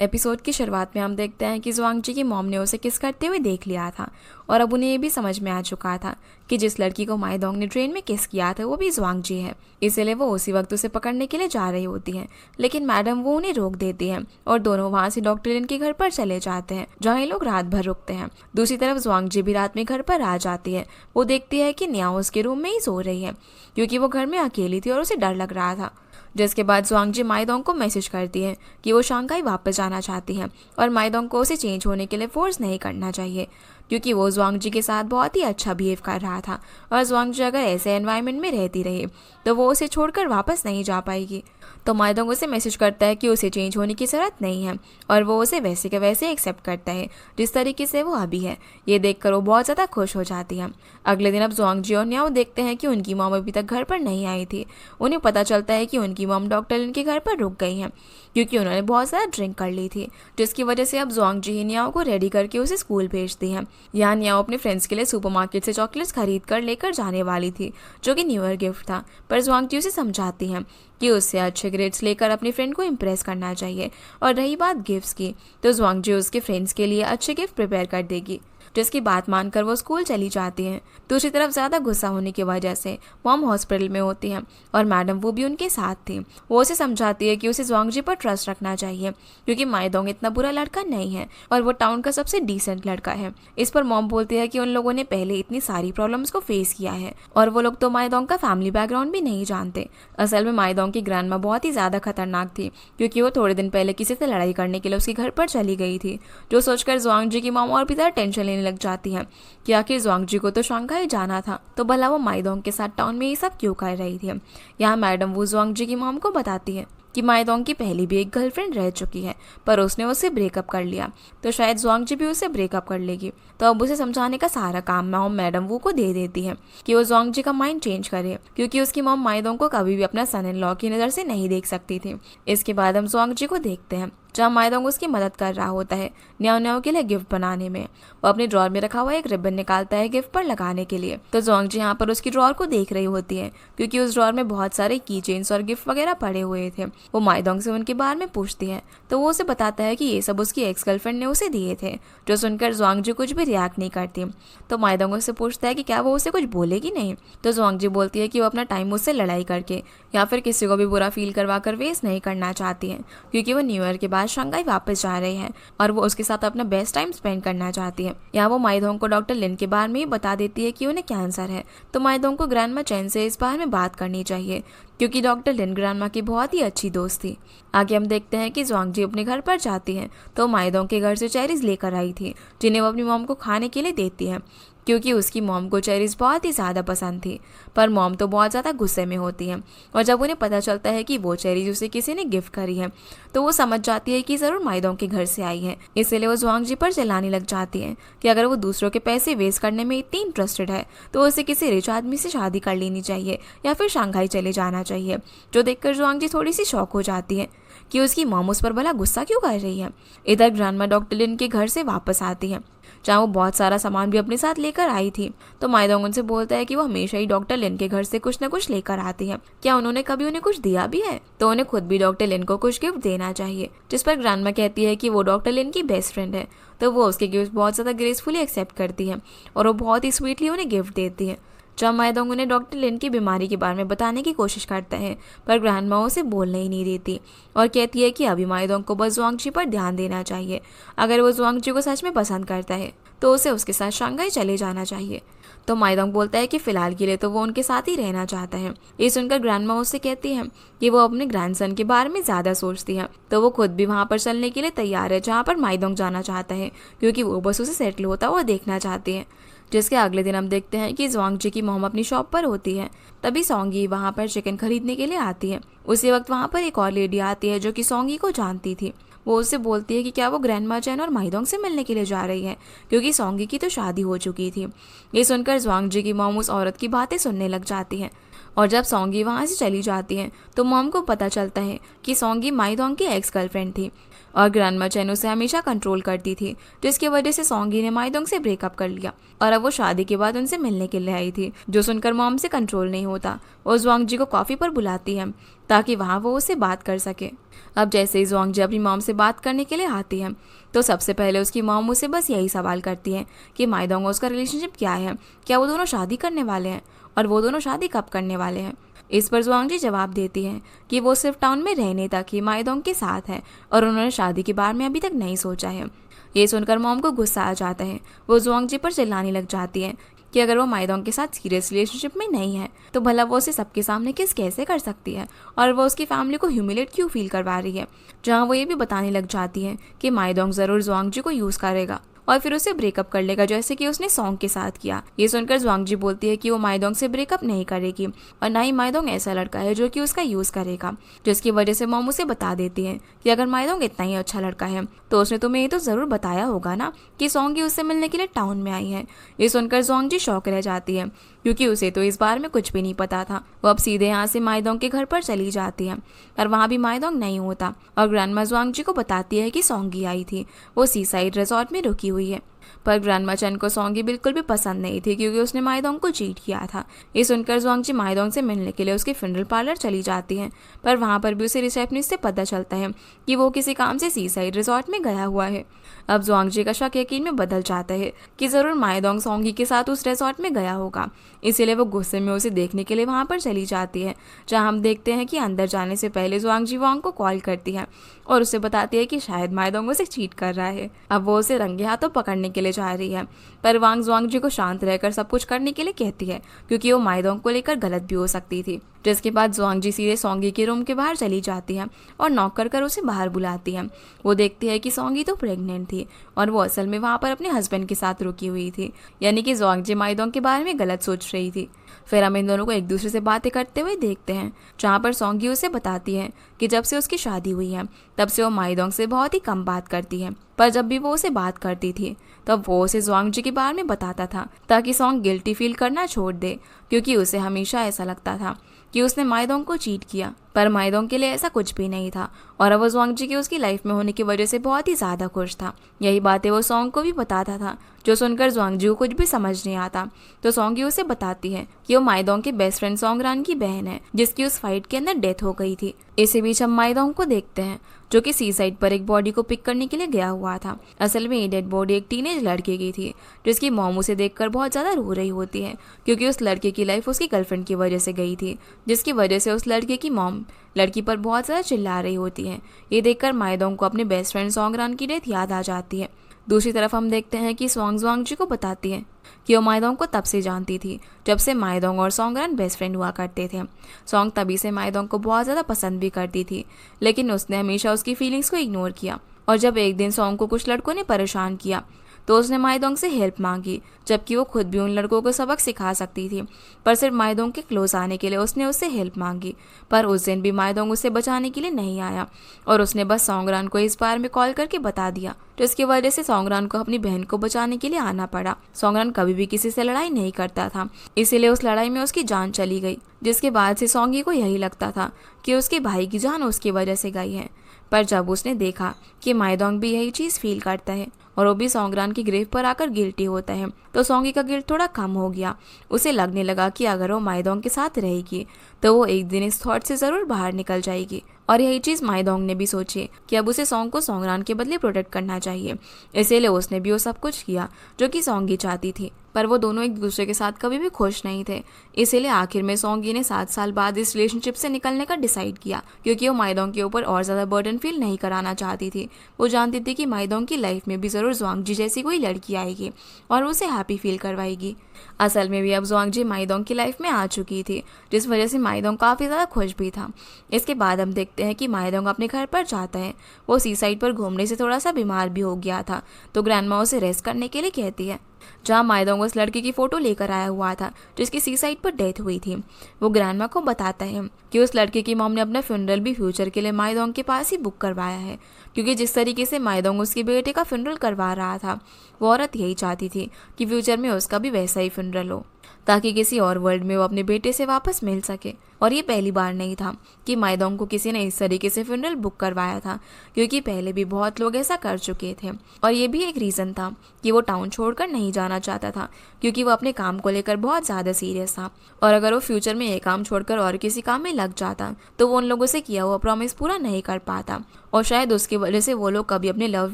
Episode की शुरुआत में हम देखते हैं कि जुआंग जी की मॉम ने उसे किस करते हुए देख लिया था और अब उन्हें ये भी समझ में आ चुका था कि जिस लड़की को माइदोंग ने ट्रेन में किस किया था वो भी जुआंग जी है। इसलिए वो उसी वक्त उसे पकड़ने के लिए जा रही होती हैं, लेकिन मैडम वो उन्हें रोक देती है और दोनों वहाँ से डॉक्टर लिन के घर पर चले जाते हैं, जहाँ ये लोग रात भर रुकते हैं। दूसरी तरफ जुआंग जी भी रात में घर पर आ जाती है। वो देखती है कि न्याओ उसके रूम में ही सो रही है, क्योंकि वो घर में अकेली थी और उसे डर लग रहा था। जिसके बाद जुआंग जी माइदोंग को मैसेज करती है कि वो शंघाई वापस जाना चाहती है और माइदोंग को उसे चेंज होने के लिए फोर्स नहीं करना चाहिए, क्योंकि वो जुआंग जी के साथ बहुत ही अच्छा बिहेव कर रहा था और जुआंग जी अगर ऐसे एनवायरनमेंट में रहती रही तो वो उसे छोड़कर वापस नहीं जा पाएगी। तो माइदोंग उसे मैसेज करता है कि उसे चेंज होने की ज़रूरत नहीं है और वो उसे वैसे के वैसे एक्सेप्ट करता है जिस तरीके से वो अभी है। ये देखकर वो बहुत ज़्यादा खुश हो जाती है। अगले दिन अब जुआंग जी और न्याओ देखते हैं कि उनकी मॉम अभी तक घर पर नहीं आई थी। उन्हें पता चलता है कि उनकी मॉम डॉक्टर लिन के घर पर रुक गई हैं, क्योंकि उन्होंने बहुत ज़्यादा ड्रिंक कर ली थी, जिसकी वजह से अब जुआंग जी ही न्याओ को रेडी करके उसे स्कूल भेजती हैं। यहाँ न्याओ अपने फ्रेंड्स के लिए सुपरमार्केट से चॉकलेट्स खरीद कर लेकर जाने वाली थी, जो कि न्यू ईयर गिफ्ट था, पर जुआंग जी उसे समझाती हैं कि उससे अच्छे ग्रेड्स लेकर अपने फ्रेंड को इम्प्रेस करना चाहिए। और रही बात गिफ्ट्स की, तो जुआंग जी उसके फ्रेंड्स के लिए अच्छे गिफ्ट प्रिपेयर कर देगी, जिसकी बात मानकर वो स्कूल चली जाती हैं। दूसरी तरफ ज़्यादा गुस्सा होने की वजह से मॉम हॉस्पिटल में होती हैं और मैडम वो भी उनके साथ थी। वो उसे समझाती है कि उसे जुआंग जी पर ट्रस्ट रखना चाहिए, क्योंकि माइदोंग इतना बुरा लड़का नहीं है और वो टाउन का सबसे डिसेंट लड़का है। इस पर मॉम बोलती है कि उन लोगों ने पहले इतनी सारी प्रॉब्लम्स को फेस किया है और वो लोग तो माइदोंग का फैमिली बैकग्राउंड भी नहीं जानते। असल में माइदोंग की ग्रैंडमा बहुत ही ज़्यादा खतरनाक थी, क्योंकि वो थोड़े दिन पहले किसी से लड़ाई करने के लिए उसके घर पर चली गई थी, जो सोचकर जुआंग जी की मॉम और भी ज़्यादा टेंशन लेने लग जाती है कि आखिर जुआंग जी को तो शंघाई जाना था, तो भला वो माइदोंग के साथ टाउन में ये सब क्यों कर रही थी। यहाँ मैडम वो जुआंग जी की मॉम को बताती है कि माइदोंग की पहले भी एक गर्लफ्रेंड रह चुकी है, पर उसने उससे ब्रेकअप कर लिया, तो शायद जुआंग जी भी उसे ब्रेकअप कर लेगी। तो अब उसे समझाने का सारा काम मॉम मैडम वो को दे देती है कि वो जुआंग जी का माइंड चेंज करे, क्योंकि उसकी मॉम माइदोंग को कभी भी अपना सन इन लॉ की नज़र से नहीं देख सकती थी। इसके बाद हम जुआंग जी को देखते हैं जहाँ माइदोंग उसकी मदद कर रहा होता है न्याओ न्याओ के लिए गिफ्ट बनाने में। वो अपने ड्रॉर में रखा हुआ एक रिबन निकालता है गिफ्ट पर लगाने के लिए। तो जुआंग जी यहाँ पर उसकी ड्रॉर को देख रही होती है, क्योंकि उस ड्रॉर में बहुत सारे की चेन्स और गिफ्ट वगैरह पड़े हुए थे। वो माइदोंग से उनके बारे में पूछती है, तो वो उसे बताता है कि ये सब उसकी एक्स गर्लफ्रेंड ने उसे दिए थे, जो सुनकर जुआंग जी कुछ भी रिएक्ट नहीं करती। तो माइदोंग उससे पूछता है कि क्या वो उसे कुछ बोलेगी नहीं। तो जुआंग जी बोलती है कि वो अपना टाइम मुझसे लड़ाई करके या फिर किसी को भी बुरा फील करवा कर वेस्ट नहीं करना चाहती है, क्योंकि वो न्यू ईयर के बाद शंघाई वापस जा रही है और वो उसके साथ अपना बेस्ट टाइम स्पेंड करना चाहती है। यहाँ वो माइदोंग को डॉक्टर लिन के बारे में ही बता देती है कि उन्हें कैंसर है, तो माइदोंग को ग्रैंडमा चेन से इस बारे में बात करनी चाहिए, क्योंकि डॉक्टर लिन ग्रैंडमा की बहुत ही अच्छी दोस्त थी। आगे हम देखते हैं कि जुआंग जी अपने घर पर जाती हैं, तो माइदोंग के घर से चेरीज लेकर आई थी, जिन्हें वो अपनी मॉम को खाने के लिए देती है, क्योंकि उसकी मॉम को चेरीज बहुत ही ज़्यादा पसंद थी। पर मॉम तो बहुत ज़्यादा गुस्से में होती है और जब उन्हें पता चलता है कि वो चेरीज उसे किसी ने गिफ्ट करी है, तो वो समझ जाती है कि ज़रूर माइदोंग के घर से आई है। इसलिए वो जुआंग जी पर चिल्लाने लग जाती है कि अगर वो दूसरों के पैसे वेस्ट करने में इतनी इंटरेस्टेड है तो उसे किसी रिच आदमी से शादी कर लेनी चाहिए या फिर शंघाई चले जाना चाहिए। जो देखकर जुआंग जी थोड़ी सी शॉक हो जाती है कि उसकी मॉम उस पर भला गुस्सा क्यों कर रही है। इधर ग्रैंडमा डॉक्टर लिन के घर से वापस आती है, जहाँ वो बहुत सारा सामान भी अपने साथ लेकर आई थी। तो माइदोंग उनसे बोलता है कि वो हमेशा ही डॉक्टर लिन के घर से कुछ न कुछ लेकर आती है, क्या उन्होंने कभी उन्हें कुछ दिया भी है, तो उन्हें खुद भी डॉक्टर लिन को कुछ गिफ्ट देना चाहिए। जिस पर ग्रैंडमा कहती है कि वो डॉक्टर लिन की बेस्ट फ्रेंड है, तो वो उसके गिफ्ट बहुत ज़्यादा ग्रेसफुली एक्सेप्ट करती है और वो बहुत ही स्वीटली उन्हें गिफ्ट देती है। जब माइदोंग उन्हें डॉक्टर लिन की बीमारी के बारे में बताने की कोशिश करता है, पर ग्रैंडमा उसे बोलने ही नहीं देती और कहती है कि अभी माइदोंग को बस जुआंग जी पर ध्यान देना चाहिए। अगर वो जुआंग जी को सच में पसंद करता है तो उसे उसके साथ शंघाई चले जाना चाहिए। तो माइदोंग बोलता है कि फिलहाल के लिए तो वो उनके साथ ही रहना चाहता है। ये सुनकर ग्रैंडमा उससे कहती है कि वो अपने ग्रैंडसन के बारे में ज़्यादा सोचती है, तो वो खुद भी वहाँ पर चलने के लिए तैयार है जहाँ पर माइदोंग जाना चाहता है, क्योंकि वो बस उसे सेटल होता हुआ देखना चाहती है। जिसके अगले दिन हम देखते हैं कि जुआंग जी की मॉम अपनी शॉप पर होती है, तभी सोंगी वहाँ पर चिकन खरीदने के लिए आती है। उसी वक्त वहाँ पर एक और लेडी आती है जो कि सोंगी को जानती थी। वो उससे बोलती है कि क्या वो ग्रैंडमा चैन और माइदोंग से मिलने के लिए जा रही है, क्योंकि सोंगी की तो शादी हो चुकी थी। ये सुनकर जुआंग जी की मॉम उस औरत की बातें सुनने लग जाती है और जब सोंगी वहाँ से चली जाती है तो मॉम को पता चलता है कि सोंगी माइदोंग की एक्स गर्लफ्रेंड थी और ग्रैंडमा चेन उसे हमेशा कंट्रोल करती थी, जिसकी वजह से सोंगी ने माइदोंग से ब्रेकअप कर लिया और अब वो शादी के बाद उनसे मिलने के लिए आई थी। जो सुनकर मॉम से कंट्रोल नहीं होता, वो जुआंग जी को कॉफ़ी पर बुलाती है। ताकि वहाँ वो उससे बात कर सके। अब जैसे ही ज़ुआंगजी अपनी मॉम से बात करने के लिए आती है तो सबसे पहले उसकी मॉम उसे बस यही सवाल करती है कि माइडोंग और उसका रिलेशनशिप क्या है, क्या वो दोनों शादी करने वाले हैं और वो दोनों शादी कब करने वाले हैं। इस पर ज़ुआंगजी जवाब देती है कि वो सिर्फ टाउन में रहने तक ही माइडोंग के साथ है और उन्होंने शादी के बारे में अभी तक नहीं सोचा है। ये सुनकर मॉम को गुस्सा आ जाता है। वो ज़ुआंगजी पर चिल्लाने लग जाती है कि अगर वो माइडोंग के साथ सीरियस रिलेशनशिप में नहीं है तो भला वो उसे सबके सामने किस कैसे कर सकती है और वो उसकी फैमिली को ह्यूमिलेट क्यों फील करवा रही है। जहाँ वो ये भी बताने लग जाती है कि माइडोंग ज़रूर ज़ुआंगजी को यूज़ करेगा और फिर उसे ब्रेकअप कर लेगा, जैसे कि उसने सॉन्ग के साथ किया। ये सुनकर ज़ुआंगजी बोलती है कि वो माइडोंग से ब्रेकअप नहीं करेगी और ना ही माइडोंग ऐसा लड़का है जो कि उसका यूज़ करेगा, जिसकी वजह से मॉम उसे बता देती है कि अगर माइडोंग इतना ही अच्छा लड़का है तो उसने तुम्हें ये तो ज़रूर बताया होगा ना कि सॉन्गी उससे मिलने के लिए टाउन में आई है। ये सुनकर ज़ुआंगजी शॉक रह जाती है क्योंकि उसे तो इस बारे में कुछ भी नहीं पता था। वो अब सीधे यहाँ से माइडोंग के घर पर चली जाती है पर वहाँ भी माइडोंग नहीं होता और ग्रैंडमा ज़ुआंगजी को बताती है कि सॉन्गी आई थी, वो सी साइड रिजॉर्ट में रुकी हुई है। पर ग्रैंडमा चन को सॉन्गी बिल्कुल भी पसंद नहीं थी क्योंकि उसने माइडोंग को चीट किया था। ये सुनकर ज़ुआंगजी माइडोंग से मिलने के लिए उसके फ्यूनरल पार्लर चली जाती है पर वहाँ पर भी उसे रिसेप्शनिस्ट से पता चलता है कि वो किसी काम से सी साइड रिजॉर्ट में गया हुआ है। अब ज़ुआंगजी का शक यकीन में बदल जाता है कि ज़रूर माइडोंग सॉन्गी के साथ उस रिजॉर्ट में गया होगा, इसीलिए वो गुस्से में उसे देखने के लिए वहाँ पर चली जाती है। जहाँ हम देखते हैं कि अंदर जाने से पहले ज़ुआंगजी वांग को कॉल करती है और उसे बताती है कि शायद माइडोंग उसे चीट कर रहा है। अब वो उसे रंगे हाथों पकड़ने के लिए जा रही है पर वांग ज़ुआंगजी को शांत रहकर सब कुछ करने के लिए कहती है क्योंकि वो माइडोंग को लेकर गलत भी हो सकती थी। जिसके बाद ज़ुआंगजी सीधे सॉन्गी के रूम के बाहर चली जाती है और नॉक कर उसे बाहर बुलाती है। वो देखती है कि सॉन्गी तो प्रेग्नेंट थी और वो असल में वहाँ पर अपने हस्बैंड के साथ रुकी हुई थी, यानी कि ज़ुआंगजी माइडोंग के बारे में गलत सोच रही थी। फिर हम इन दोनों को एक दूसरे से बातें करते हुए देखते हैं जहाँ पर सॉन्गी उसे बताती है कि जब से उसकी शादी हुई है तब से वो माइडोंग से बहुत ही कम बात करती है, पर जब भी वो उसे बात करती थी तब वो उसे ज़ुआंगजी के बारे में बताता था ताकि सॉन्ग गिल्टी फील करना छोड़ दे, क्योंकि उसे हमेशा ऐसा लगता था कि उसने माइडोंग को चीट किया। पर माइडोंग के लिए ऐसा कुछ भी नहीं था और अब वो ज़ुआंगजी की उसकी लाइफ में होने की वजह से बहुत ही ज़्यादा खुश था। यही बातें वो सॉन्ग को भी बताता था, जो सुनकर ज़ुआंगजी को कुछ भी समझ नहीं आता। तो सॉन्गी उसे बताती है कि वो माइडोंग के बेस्ट फ्रेंड सॉन्गरान की बहन है जिसकी उस फाइट के अंदर डेथ हो गई थी। इसी बीच हम माइडोंग को देखते हैं जो कि सी साइड पर एक बॉडी को पिक करने के लिए गया हुआ था। असल में ये डेड बॉडी एक टीनेज लड़के की थी जिसकी मॉम उसे देखकर बहुत ज़्यादा रो रही होती है क्योंकि उस लड़के की लाइफ उसकी गर्लफ्रेंड की वजह से गई थी, जिसकी वजह से उस लड़के की मॉम लड़की पर बहुत ज़्यादा चिल्ला रही होती है। ये देखकर माइडोंग को अपने बेस्ट फ्रेंड सॉन्गरान की डेथ याद आ जाती है। दूसरी तरफ हम देखते हैं कि सॉन्ग ज़ुआंगजी को बताती है कि वो माइडोंग को तब से जानती थी जब से माइडोंग और सॉन्गरान बेस्ट फ्रेंड हुआ करते थे। सॉन्ग तभी से माइडोंग को बहुत ज़्यादा पसंद भी करती थी, लेकिन उसने हमेशा उसकी फीलिंग्स को इग्नोर किया। और जब एक दिन सॉन्ग को कुछ लड़कों ने परेशान किया तो उसने माइडोंग से हेल्प मांगी, जबकि वो खुद भी उन लड़कों को सबक सिखा सकती थी। पर सिर्फ माइडोंग के क्लोज आने के लिए उसने उससे हेल्प मांगी। पर उस दिन भी माइडोंग उसे बचाने के लिए नहीं आया और उसने बस सॉन्गरान को इस बारे में कॉल करके बता दिया, जिसकी वजह से सॉन्गरान को अपनी बहन को बचाने के लिए आना पड़ा। सॉन्गरान कभी भी किसी से लड़ाई नहीं करता था, इसीलिए उस लड़ाई में उसकी जान चली गई, जिसके बाद से सॉन्गी को यही लगता था कि उसके भाई की जान उसकी वजह से गई है। पर जब उसने देखा कि माइडोंग भी यही चीज़ फील करता है और वो भी सॉन्गरान की ग्रेव पर आकर गिल्टी होता है, तो सॉन्गी का गिल्ट थोड़ा कम हो गया। उसे लगने लगा कि अगर वो माइडोंग के साथ रहेगी तो वो एक दिन इस थॉट से ज़रूर बाहर निकल जाएगी। और यही चीज़ माइडोंग ने भी सोची कि अब उसे सॉन्ग को सॉन्गरान के बदले प्रोटेक्ट करना चाहिए, इसीलिए उसने भी वो सब कुछ किया जो कि सॉन्गी चाहती थी। पर वो दोनों एक दूसरे के साथ कभी भी खुश नहीं थे, इसीलिए आखिर में सॉन्गी ने 7 साल बाद इस रिलेशनशिप से निकलने का डिसाइड किया, क्योंकि वो माइडोंग के ऊपर और ज़्यादा बर्डन फील नहीं कराना चाहती थी। वो जानती थी कि माइडोंग की लाइफ में भी ज़रूर ज़ुआंगजी जैसी कोई लड़की आएगी और उसे हैप्पी फील करवाएगी। असल में भी अब ज़ुआंगजी माइडोंग की लाइफ में आ चुकी थी, जिस वजह से माइडोंग काफ़ी ज़्यादा खुश भी था। इसके बाद हम देखते हैं कि माइडोंग अपने घर पर जाता है। वो सी साइड पर घूमने से थोड़ा सा बीमार भी हो गया था, तो ग्रैंडमा उसे रेस्ट करने के लिए कहती है। जहाँ माइडोंग उस लड़के की फ़ोटो लेकर आया हुआ था जिसकी सी साइड पर डेथ हुई थी, वो ग्रैंडमा को बताता है कि उस लड़के की मॉम ने अपना फ्यूनरल भी फ्यूचर के लिए माइडोंग के पास ही बुक करवाया है, क्योंकि जिस तरीके से माइडोंग उसके बेटे का फ्यूनरल करवा रहा था वो औरत यही चाहती थी कि फ्यूचर में उसका भी वैसा ही फ्यूनरल हो। ताकि किसी और वर्ल्ड में वो अपने बेटे से वापस मिल सके। और ये पहली बार नहीं था कि माइदोंग को किसी ने इस तरीके से फ्यूनरल बुक करवाया था, क्योंकि पहले भी बहुत लोग ऐसा कर चुके थे। और ये भी एक रीज़न था कि वो टाउन छोड़कर नहीं जाना चाहता था, क्योंकि वो अपने काम को लेकर बहुत ज़्यादा सीरियस था। और अगर वो फ्यूचर में ये काम छोड़कर और किसी काम में लग जाता तो वो उन लोगों से किया हुआ प्रॉमिस पूरा नहीं कर पाता, और शायद उसकी वजह से वो लोग कभी अपने लव्ड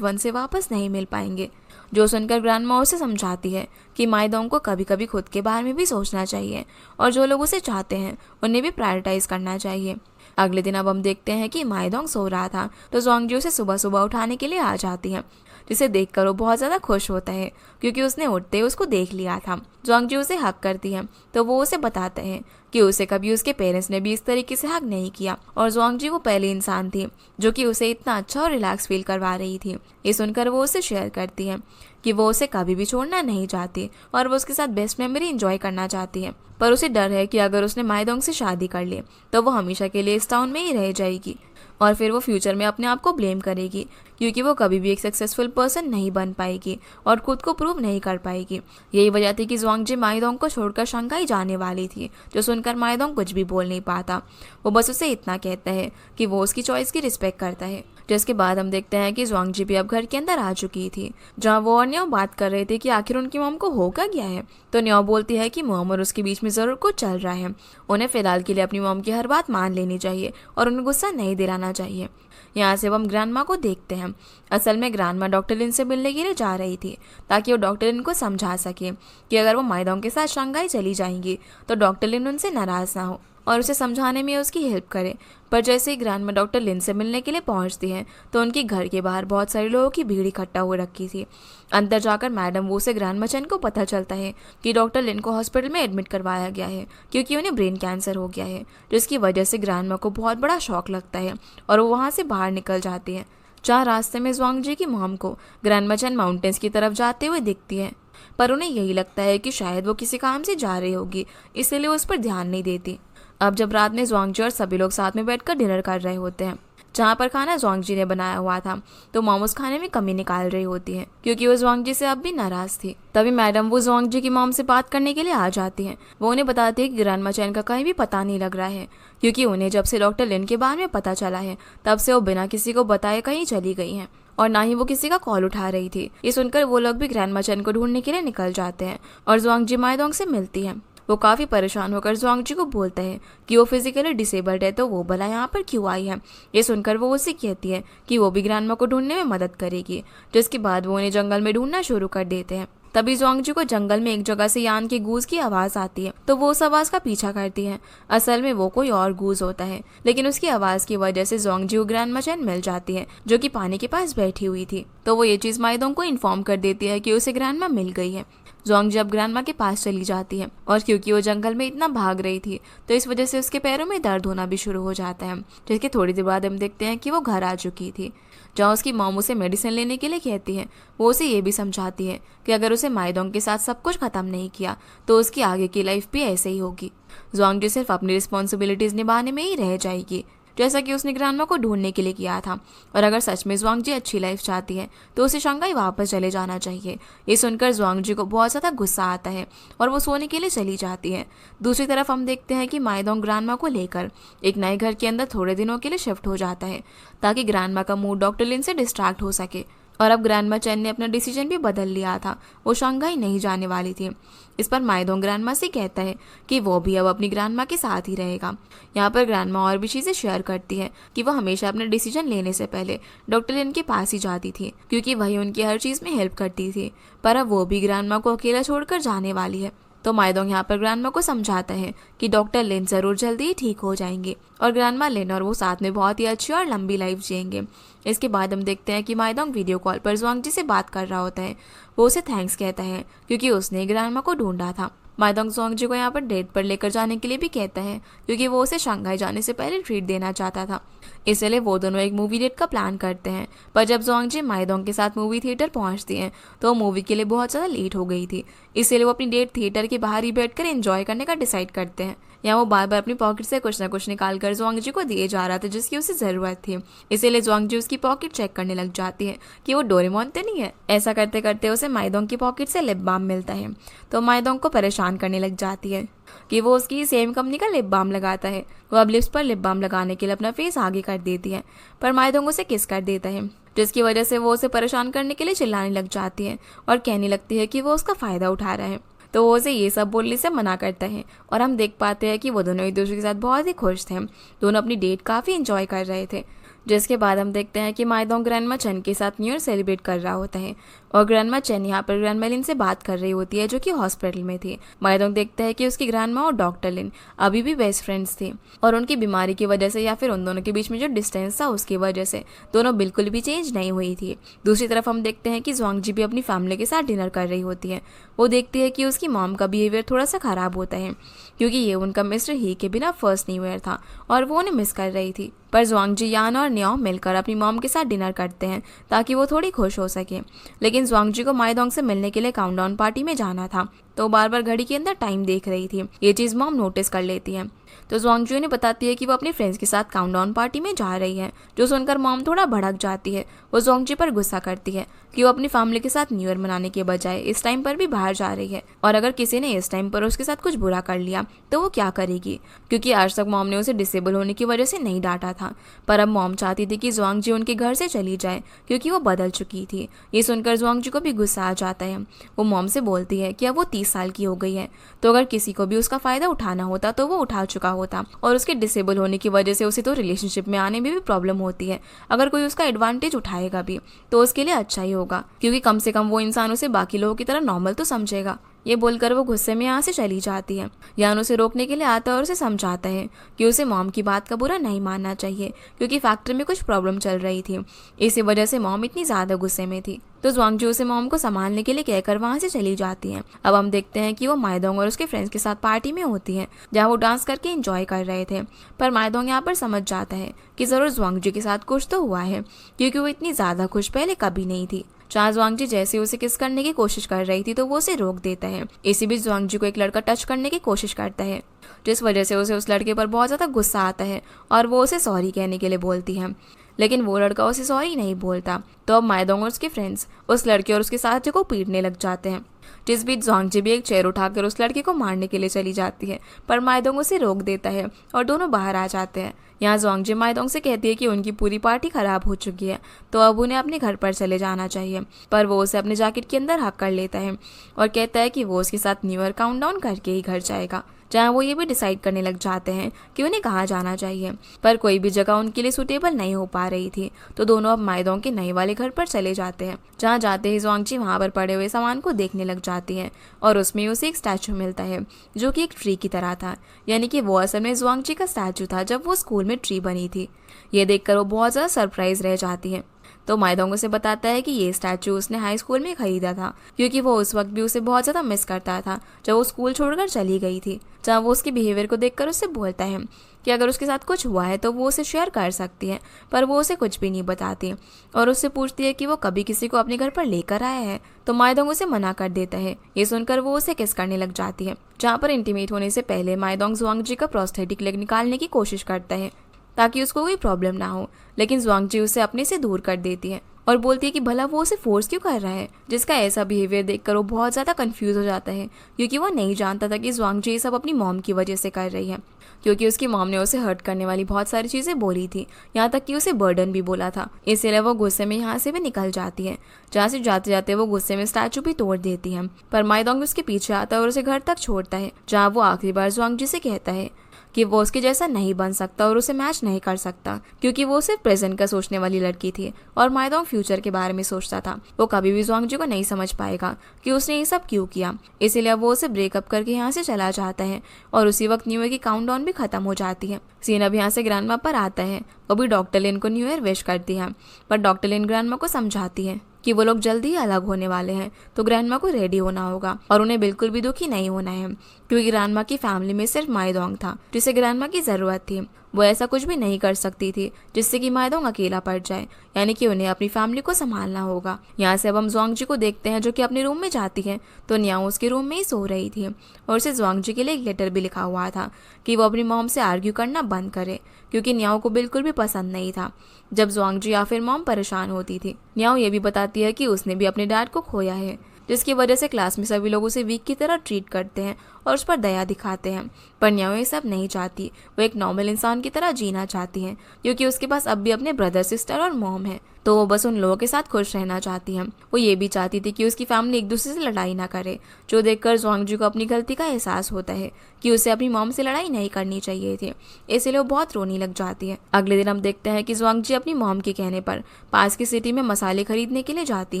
वन से वापस नहीं मिल पाएंगे। जो सुनकर ग्रैंडमा उसे समझाती है कि माइदोंग को कभी कभी खुद के बारे में भी सोचना चाहिए, और जो लोग उसे चाहते हैं उन्हें भी प्रायोरिटाइज करना चाहिए। अगले दिन अब हम देखते हैं कि माइदोंग सो रहा था तो ज़ोंगजी उसे सुबह सुबह उठाने के लिए आ जाती है, जिसे देखकर वो बहुत ज़्यादा खुश होता है, क्योंकि उसने उठते ही उसको देख लिया था। ज़ोंगजी उसे हक करती है तो वो उसे बताते हैं कि उसे कभी उसके पेरेंट्स ने भी इस तरीके से हक नहीं किया, और ज़ोंगजी वो पहली इंसान थी जो कि उसे इतना अच्छा और रिलैक्स फील करवा रही थी। ये सुनकर वो उसे शेयर करती है कि वो उसे कभी भी छोड़ना नहीं चाहती और वो उसके साथ बेस्ट मेमोरी एंजॉय करना चाहती है, पर उसे डर है कि अगर उसने माइदोंग से शादी कर ली तो वो हमेशा के लिए इस टाउन में ही रह जाएगी, और फिर वो फ्यूचर में अपने आप को ब्लेम करेगी, क्योंकि वो कभी भी एक सक्सेसफुल पर्सन नहीं बन पाएगी और खुद को प्रूव नहीं कर पाएगी। यही वजह थी कि ज़ोंगजी माइदोंग को छोड़कर शंघाई जाने वाली थी, जो सुनकर माइदोंग कुछ भी बोल नहीं पाता। वो बस उसे इतना कहता है कि वो उसकी चॉइस की रिस्पेक्ट करता है। जिसके बाद हम देखते हैं कि ज़ोंगजी भी अब घर के अंदर आ चुकी थी, जहाँ वो और न्यो बात कर रहे थे कि आखिर उनकी मॉम को हो क्या गया है। तो न्यो बोलती है कि मॉम और उसके बीच में ज़रूर कुछ चल रहा है, उन्हें फ़िलहाल के लिए अपनी मॉम की हर बात मान लेनी चाहिए और उन्हें गुस्सा नहीं दिलाना चाहिए। यहाँ से हम ग्रैंडमा को देखते हैं। असल में ग्रैंडमा डॉक्टर लिन से मिलने के लिए जा रही थी, ताकि वो डॉक्टर लिन को समझा सके कि अगर वो माइदोंग के साथ शंघाई चली जाएंगी तो डॉक्टर लिन उनसे नाराज़ ना हो और उसे समझाने में उसकी हेल्प करे। पर जैसे ही ग्रैंडमा डॉक्टर लिन से मिलने के लिए पहुंचती है तो उनके घर के बाहर बहुत सारे लोगों की भीड़ इकट्ठा हो रखी थी। अंदर जाकर मैडम वो से ग्रैंडमा चैन को पता चलता है कि डॉक्टर लिन को हॉस्पिटल में एडमिट करवाया गया है, क्योंकि उन्हें ब्रेन कैंसर हो गया है, जिसकी वजह से ग्रैंडमा को बहुत बड़ा शॉक लगता है और वो वहाँ से बाहर निकल जाती है। जहाँ रास्ते में ज़ोंगजी की मॉम को ग्रैंडमा चैन माउंटेन्स की तरफ जाते हुए दिखती है, पर उन्हें यही लगता है कि शायद वो किसी काम से जा रही होगी, इसलिए उस पर ध्यान नहीं देती। अब जब रात में ज़ोंगजी और सभी लोग साथ में बैठकर डिनर कर रहे होते हैं, जहाँ पर खाना ज़ोंगजी ने बनाया हुआ था, तो मॉम उस खाने में कमी निकाल रही होती है, क्योंकि वो ज़ोंगजी से अब भी नाराज़ थी। तभी मैडम वो ज़ोंगजी की मॉम से बात करने के लिए आ जाती हैं। वो उन्हें बताती है कि ग्रैंडमा चैन का कहीं भी पता नहीं लग रहा है, क्योंकि उन्हें जब से डॉक्टर लिन के बारे में पता चला है तब से वो बिना किसी को बताए कहीं चली गई हैं, और ना ही वो किसी का कॉल उठा रही थी। ये सुनकर वो लोग भी ग्रैंडमा चैन को ढूंढने के लिए निकल जाते हैं और ज़ोंगजी माइदोंग से मिलती है। वो काफ़ी परेशान होकर ज़ोंगजी को बोलता है कि वो फिजिकली डिसेबल्ड है, तो वो भला यहाँ पर क्यों आई है। ये सुनकर वो उसे कहती है कि वो भी ग्रैंडमा को ढूंढने में मदद करेगी, जिसके बाद वो उन्हें जंगल में ढूंढना शुरू कर देते हैं। तभी ज़ोंगजी को जंगल में एक जगह से यान की गूज की आवाज़ आती है, तो वो उस आवाज़ का पीछा करती है। असल में वो कोई और गूज होता है, लेकिन उसकी आवाज़ की वजह से ज़ोंगजी को ग्रैंडमा चैन मिल जाती है, जो कि पानी के पास बैठी हुई थी। तो वो ये चीज़ माइदोंग को इन्फॉर्म कर देती है कि उसे ग्रैंडमा मिल गई है। ज़ोंगजी अब ग्रैंडमा के पास चली जाती है, और क्योंकि वो जंगल में इतना भाग रही थी तो इस वजह से उसके पैरों में दर्द होना भी शुरू हो जाता है। जिसके थोड़ी देर बाद हम देखते हैं कि वो घर आ चुकी थी, जहाँ उसकी मॉम उसे मेडिसिन लेने के लिए कहती है। वो उसे ये भी समझाती है कि अगर उसे माइदोंग के साथ सब कुछ खत्म नहीं किया तो उसकी आगे की लाइफ भी ऐसे ही होगी। ज़ोंगजी सिर्फ अपनी रिस्पॉन्सिबिलिटीज़ निभाने में ही रह जाएगी, जैसा कि उसने ग्रैंडमा को ढूंढने के लिए किया था। और अगर सच में ज़ोंगजी अच्छी लाइफ चाहती है तो उसे शंघाई वापस चले जाना चाहिए। ये सुनकर ज़ोंगजी को बहुत ज़्यादा गुस्सा आता है और वो सोने के लिए चली जाती है। दूसरी तरफ हम देखते हैं कि माइदोंग ग्रैंडमा को लेकर एक नए घर के अंदर थोड़े दिनों के लिए शिफ्ट हो जाता है, ताकि ग्रैंडमा का मूड डॉक्टर लिन से डिस्ट्रैक्ट हो सके। और अब ग्रैंडमा चैन ने अपना डिसीजन भी बदल लिया था, वो शंघाई नहीं जाने वाली थी। इस पर माइदोंग ग्रैंडमा से कहता है कि वो भी अब अपनी ग्रैंडमा के साथ ही रहेगा। यहाँ पर ग्रैंडमा और भी चीज़ें शेयर करती है कि वो हमेशा अपने डिसीजन लेने से पहले डॉक्टर लिन के पास ही जाती थी, क्योंकि वही उनकी हर चीज़ में हेल्प करती थी। पर अब वो भी ग्रैंडमा को अकेला छोड़कर जाने वाली है। तो माइदोंग यहाँ पर ग्रैंडमा को समझाता है कि डॉक्टर लिन ज़रूर जल्दी ही ठीक हो जाएंगे, और ग्रैंडमा लिन और वो साथ में बहुत ही अच्छी और लंबी लाइफ जिएंगे। इसके बाद हम देखते हैं कि माइदोंग वीडियो कॉल पर ज़ोंगजी से बात कर रहा होता है। वो उसे थैंक्स कहता है क्योंकि उसने ग्रैंडमा को ढूंढा था। माइदोंग ज़ोंगजी को यहाँ पर डेट पर लेकर जाने के लिए भी कहता है, क्योंकि वो उसे शंघाई जाने से पहले ट्रीट देना चाहता था। इसलिए वो दोनों एक मूवी डेट का प्लान करते हैं। पर जब ज़ोंगजी माइदोंग के साथ मूवी थिएटर पहुँचती हैं तो मूवी के लिए बहुत ज़्यादा लेट हो गई थी, इसलिए वो अपनी डेट थिएटर के बाहर ही बैठकर एंजॉय करने का डिसाइड करते हैं। यहाँ वो बार बार अपनी पॉकेट से कुछ ना कुछ निकाल कर जुआंगजी को दिए जा रहा था जिसकी उसे जरूरत थी। इसीलिए जुआंगजी उसकी पॉकेट चेक करने लग जाती है कि वो डोरेमोन तो नहीं है। ऐसा करते करते उसे माइदोंग की पॉकेट से लिप बाम मिलता है तो माइदोंग को परेशान करने लग जाती है कि वो उसकी सेम कंपनी का लिप बाम लगाता है। वो अब लिप्स पर लिप बाम लगाने के लिए अपना फेस आगे कर देती है पर माइदोंग उसे किस कर देता है, जिसकी वजह से वो उसे परेशान करने के लिए चिल्लाने लग जाती है और कहने लगती है कि वो उसका फायदा उठा रहा है। तो वो उसे ये सब बोलने से मना करता है और हम देख पाते हैं कि वो दोनों एक दूसरे के साथ बहुत ही खुश थे। दोनों अपनी डेट काफ़ी इंजॉय कर रहे थे। जिसके बाद हम देखते हैं कि माइदोंग ग्रैंडमा चेन के साथ न्यू ईयर सेलिब्रेट कर रहा होता है और ग्रैंडमा चेन यहाँ पर ग्रैंडमा लिन से बात कर रही होती है जो कि हॉस्पिटल में थी। माइदोंग देखता है कि उसकी ग्रैंडमा और डॉक्टर लिन अभी भी बेस्ट फ्रेंड्स थे और उनकी बीमारी की वजह से या फिर उन दोनों के बीच में जो डिस्टेंस था उसकी वजह से दोनों बिल्कुल भी चेंज नहीं हुई थी। दूसरी तरफ हम देखते हैं कि जुआंगजी भी अपनी फैमिली के साथ डिनर कर रही होती है। वो देखती है कि उसकी मॉम का बिहेवियर थोड़ा सा खराब होता है क्योंकि ये उनका मिस्टर ही के बिना फर्स्ट न्यू ईयर था और वो उन्हें मिस कर रही थी। पर जुआंगजी, यान और न्यों मिलकर अपनी मॉम के साथ डिनर करते हैं ताकि वो थोड़ी खुश हो सके। लेकिन जुआंगजी को माइदोंग से मिलने के लिए काउंटडाउन पार्टी में जाना था तो बार बार घड़ी के अंदर टाइम देख रही थी। ये चीज़ मॉम नोटिस कर लेती है तो जुआंगजी उन्हें बताती है कि वो अपने फ्रेंड्स के साथ काउंटडाउन पार्टी में जा रही है। जो सुनकर मॉम थोड़ा भड़क जाती है। वो जुआंगजी पर गुस्सा करती है कि वो अपनी फैमिली के साथ न्यू ईयर मनाने के बजाय इस टाइम पर भी बाहर जा रही है और अगर किसी ने इस टाइम पर उसके साथ कुछ बुरा कर लिया तो वो क्या करेगी, क्योंकि आज तक मॉम ने उसे डिसेबल होने की वजह से नहीं डांटा था। पर अब मॉम चाहती थी कि जुआंगजी उनके घर से चली जाए क्योंकि वो बदल चुकी थी। ये सुनकर जुआंगजी को भी गुस्सा आ जाता है। वो मॉम से बोलती है कि अब वो 30 साल की हो गई है तो अगर किसी को भी उसका फायदा उठाना होता तो वो उठा चुका होता और उसके डिसेबल होने की वजह से उसे तो रिलेशनशिप में आने में भी प्रॉब्लम होती है। अगर कोई उसका एडवांटेज उठाएगा भी तो उसके लिए अच्छा ही होगा क्योंकि कम से कम वो इंसान उसे बाकी लोगों की तरह नॉर्मल तो समझेगा। ये बोलकर वो गुस्से में यहाँ से चली जाती है। यान उसे रोकने के लिए आता है और उसे समझाता है कि उसे मॉम की बात का बुरा नहीं मानना चाहिए क्योंकि फैक्ट्री में कुछ प्रॉब्लम चल रही थी, इसी वजह से मॉम इतनी ज़्यादा गुस्से में थी। तो जुआंगजी उसे मॉम को संभालने के लिए कहकर वहाँ से चली जाती हैं। अब हम देखते हैं कि वो माइदोंग और उसके फ्रेंड्स के साथ पार्टी में होती हैं जहाँ वो डांस करके एंजॉय कर रहे थे। पर माइदोंग यहाँ पर समझ जाता है कि ज़रूर जुआंगजी के साथ कुछ तो हुआ है क्योंकि वो इतनी ज़्यादा खुश पहले कभी नहीं थी। जहाँ जुआंगजी जैसे उसे किस करने की कोशिश कर रही थी तो वो उसे रोक देता है। इसी बीच जुआंगजी को एक लड़का टच करने की कोशिश करता है जिस वजह से उसे उस लड़के पर बहुत ज़्यादा गुस्सा आता है और वो उसे सॉरी कहने के लिए बोलती है, लेकिन वो लड़का उसे सॉरी नहीं बोलता। तो अब माइदोंग और उसके फ्रेंड्स उस लड़के और उसके साथी को पीटने लग जाते हैं। जिस बीच जुआंगजी भी एक चेयर उठाकर उस लड़के को मारने के लिए चली जाती है पर माइदोंग उसे रोक देता है और दोनों बाहर आ जाते हैं। यहाँ जुआंगजी माइदोंग से कहती है कि उनकी पूरी पार्टी खराब हो चुकी है तो अब उन्हें अपने घर पर चले जाना चाहिए। पर वो उसे अपने जैकेट के अंदर हक कर लेता है और कहता है कि वो उसके साथ न्यू ईयर काउंटडाउन करके ही घर जाएगा। जहाँ वो ये भी डिसाइड करने लग जाते हैं कि उन्हें कहाँ जाना चाहिए पर कोई भी जगह उनके लिए सूटेबल नहीं हो पा रही थी तो दोनों अब माइदोंग के नए वाले घर पर चले जाते हैं। जहाँ जाते ही जुआंगजी वहाँ पर पड़े हुए सामान को देखने लग जाती है और उसमें उसे एक स्टैचू मिलता है जो कि एक ट्री की तरह था, यानी कि वो असल में जुआंगजी का स्टैचू था जब वो स्कूल में ट्री बनी थी। ये देखकर वो बहुत ज़्यादा सरप्राइज रह जाती है। तो माइदोंग उसे बताता है कि ये स्टैचू उसने हाई स्कूल में खरीदा था क्योंकि वो उस वक्त भी उसे बहुत ज़्यादा मिस करता था जब वो स्कूल छोड़कर चली गई थी। जहाँ वो उसके बिहेवियर को देखकर उससे बोलता है कि अगर उसके साथ कुछ हुआ है तो वो उसे शेयर कर सकती है, पर वो उसे कुछ भी नहीं बताती और उससे पूछती है कि वो कभी किसी को अपने घर पर लेकर आया है तो माइदोंग उसे मना कर देता है। ये सुनकर वो उसे किस करने लग जाती है। जहाँ पर इंटीमेट होने से पहले माइदोंग जुआंगजी का प्रोस्थेटिक लेग निकालने की कोशिश करता है ताकि उसको कोई प्रॉब्लम ना हो, लेकिन जुआंगजी उसे अपने से दूर कर देती है और बोलती है कि भला वो उसे फोर्स क्यों कर रहा है। जिसका ऐसा बिहेवियर देखकर वो बहुत ज़्यादा कंफ्यूज हो जाता है क्योंकि वो नहीं जानता था कि जुआंगजी ये सब अपनी मॉम की वजह से कर रही है, क्योंकि उसकी मॉम ने उसे हर्ट करने वाली बहुत सारी चीज़ें बोली थी, यहाँ तक कि उसे बर्डन भी बोला था। इसलिए वो गुस्से में यहाँ से भी निकल जाती है। जहाँ से जाते जाते वो गुस्से में स्टैचू भी तोड़ देती है पर माइदोंग उसके पीछे आता है और उसे घर तक छोड़ता है, जहाँ वो आखिरी बार जुआंगजी से कहता है कि वो उसके जैसा नहीं बन सकता और उसे मैच नहीं कर सकता क्योंकि वो सिर्फ प्रेजेंट का सोचने वाली लड़की थी और माइदोंग फ्यूचर के बारे में सोचता था। वो कभी भी जुआंगजी को नहीं समझ पाएगा कि उसने ये सब क्यों किया, इसीलिए वो उसे ब्रेकअप करके यहाँ से चला जाता है और उसी वक्त न्यू ईयर की काउंटडाउन भी खत्म हो जाती है। सीन अब यहाँ से ग्रैंडमा पर आता है। वो भी डॉक्टर लिन को न्यू ईयर विश करती है पर डॉक्टर लिन ग्रैंडमा को समझाती है कि वो लोग जल्दी ही अलग होने वाले हैं, तो ग्रैंडमा को रेडी होना होगा और उन्हें बिल्कुल भी दुखी नहीं होना है, क्योंकि ग्रैंडमा की फैमिली में सिर्फ माइडोंग था जिसे ग्रैंडमा की जरूरत थी। वो ऐसा कुछ भी नहीं कर सकती थी जिससे कि माइडोंग अकेला पड़ जाए, यानी कि उन्हें अपनी फैमिली को संभालना होगा। यहाँ से अब हम ज़ुआंगजी को देखते हैं जो कि अपने रूम में जाती है, तो न्याओ उसके रूम में ही सो रही थी और उसे ज़ुआंगजी के लिए एक लेटर भी लिखा हुआ था कि वो अपनी मॉम से आर्ग्यू करना बंद करे, क्योंकि न्याओ को बिल्कुल भी पसंद नहीं था जब ज़ुआंगजी या फिर मॉम परेशान होती थी। न्याओ ये भी बताती है कि उसने भी अपने डैड को खोया है, जिसकी वजह से क्लास में सभी लोग उसे वीक की तरह ट्रीट करते हैं और उस पर दया दिखाते हैं। पर न्याओ ये सब नहीं चाहती, वो एक नॉर्मल इंसान की तरह जीना चाहती है, क्योंकि उसके पास अब भी अपने ब्रदर सिस्टर और मॉम है, तो वो बस उन लोगों के साथ खुश रहना चाहती है। वो ये भी चाहती थी कि उसकी फैमिली एक दूसरे से लड़ाई ना करे, जो देखकर ज़ुआंगजी को अपनी गलती का एहसास होता है कि उसे अपनी मॉम से लड़ाई नहीं करनी चाहिए थी, इसलिए वो बहुत रोने लग जाती है। अगले दिन हम देखते हैं कि ज़ुआंगजी अपनी मॉम के कहने पर पास की सिटी में मसाले खरीदने के लिए जाती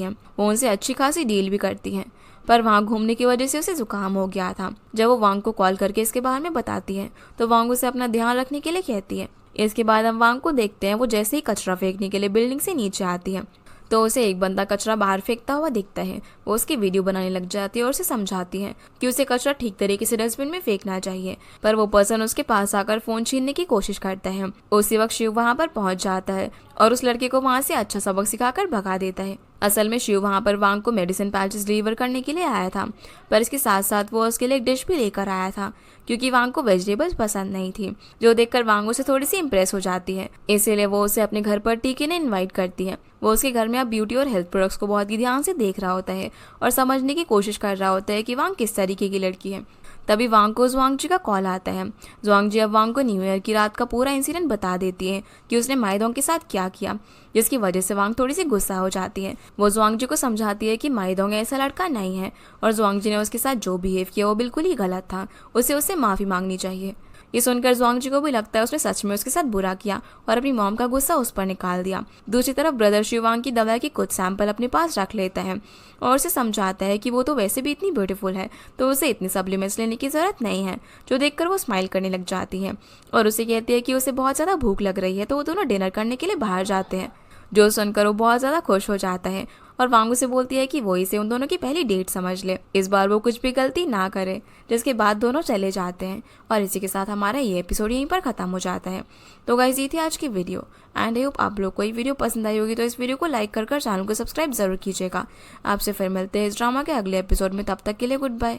है। वो उनसे अच्छी खासी डील भी करती है, पर वहाँ घूमने की वजह से उसे जुकाम हो गया था। जब वो वांग को कॉल करके इसके बारे में बताती है, तो वांग उसे अपना ध्यान रखने के लिए कहती है। इसके बाद हम वांग को देखते हैं, वो जैसे ही कचरा फेंकने के लिए बिल्डिंग से नीचे आती है, तो उसे एक बंदा कचरा बाहर फेंकता हुआ दिखता है। वो उसकी वीडियो बनाने लग जाती है और उसे समझाती है कि उसे कचरा ठीक तरीके से डस्टबिन में फेंकना चाहिए, पर वो पर्सन उसके पास आकर फोन छीनने की कोशिश करता है। उसी वक्त शिव वहाँ पर पहुँच जाता है और उस लड़के को वहाँ से अच्छा सबक सिखाकर भगा देता है। असल में शिव वहाँ पर वांग को मेडिसिन पैचेस डिलीवर करने के लिए आया था, पर इसके साथ साथ वो उसके लिए एक डिश भी लेकर आया था, क्योंकि वांग को वेजिटेबल्स पसंद नहीं थी, जो देखकर वांग उसे थोड़ी सी इम्प्रेस हो जाती है। इसीलिए वो उसे अपने घर पर टी के लिए इन्वाइट करती है। वो उसके घर में अब ब्यूटी और हेल्थ प्रोडक्ट्स को बहुत ही ध्यान से देख रहा होता है और समझने की कोशिश कर रहा होता है कि वांग किस तरीके की लड़की है। तभी वांग को ज़ुआंगजी का कॉल आता है। ज़ुआंगजी अब वांग को न्यू ईयर की रात का पूरा इंसिडेंट बता देती है कि उसने माइडोंग के साथ क्या किया, जिसकी वजह से वांग थोड़ी सी गुस्सा हो जाती है। वो ज़ुआंगजी को समझाती है कि माइडोंग ऐसा लड़का नहीं है और ज़ुआंगजी ने उसके साथ जो बिहेव किया वो बिल्कुल ही गलत था, उसे उससे माफ़ी मांगनी चाहिए। ये सुनकर ज़ुआंगजी को भी लगता है उसने सच में उसके साथ बुरा किया और अपनी मॉम का गुस्सा उस पर निकाल दिया। दूसरी तरफ ब्रदर शिव वांग की दवा की कुछ सैंपल अपने पास रख लेता है और उसे समझाता है कि वो तो वैसे भी इतनी ब्यूटीफुल है, तो उसे इतनी सप्लीमेंट्स लेने की ज़रूरत नहीं है, जो देखकर वो स्माइल करने लग जाती है और उसे कहती है कि उसे बहुत ज़्यादा भूख लग रही है, तो वो दोनों डिनर करने के लिए बाहर जाते हैं। जो सुनकर वो बहुत ज़्यादा खुश हो जाता है और वांग से बोलती है कि वो इसे उन दोनों की पहली डेट समझ ले, इस बार वो कुछ भी गलती ना करे, जिसके बाद दोनों चले जाते हैं। और इसी के साथ हमारा ये एपिसोड यहीं पर ख़त्म हो जाता है। तो गाइस ये थी आज की वीडियो एंड आई होप आप लोग को ये वीडियो पसंद आई होगी, तो इस वीडियो को लाइक कर चैनल को सब्सक्राइब जरूर कीजिएगा। आपसे फिर मिलते हैं इस ड्रामा के अगले एपिसोड में, तब तक के लिए गुड बाय।